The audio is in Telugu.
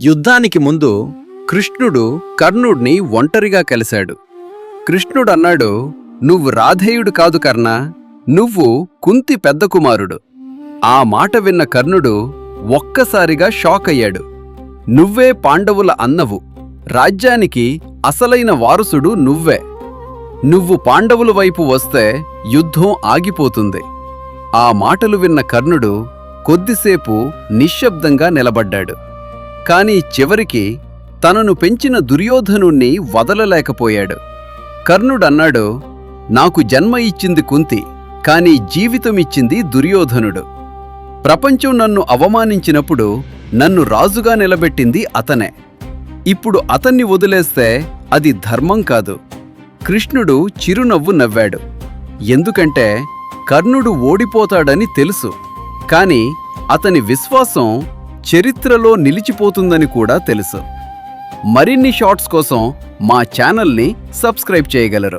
యుద్ధానికి ముందు కృష్ణుడు కర్ణుడిని ఒంటరిగా కలిశాడు. కృష్ణుడన్నాడు, "నువ్వు రాధేయుడు కాదు కర్ణ, నువ్వు కుంతి పెద్ద కుమారుడు." ఆ మాట విన్న కర్ణుడు ఒక్కసారిగా షాక్ అయ్యాడు. "నువ్వే పాండవుల అన్నవు, రాజ్యానికి అసలైన వారసుడు నువ్వే. నువ్వు పాండవుల వైపు వస్తే యుద్ధం ఆగిపోతుంది." ఆ మాటలు విన్న కర్ణుడు కొద్దిసేపు నిశ్శబ్దంగా నిలబడ్డాడు. కాని చివరికి తనను పెంచిన దుర్యోధనుణ్ణి వదలలేకపోయాడు. కర్ణుడన్నాడు, "నాకు జన్మ ఇచ్చింది కుంతి, కాని జీవితమిచ్చింది దుర్యోధనుడు. ప్రపంచం నన్ను అవమానించినప్పుడు నన్ను రాజుగా నిలబెట్టింది అతనే. ఇప్పుడు అతన్ని వదిలేస్తే అది ధర్మం కాదు." కృష్ణుడు చిరునవ్వు నవ్వాడు. ఎందుకంటే కర్ణుడు ఓడిపోతాడని తెలుసు, కాని అతని విశ్వాసం చరిత్రలో నిలిచిపోతుందని కూడా తెలుసు. మరిన్ని షార్ట్స్ కోసం మా ఛానల్ని సబ్స్క్రైబ్ చేయగలరు.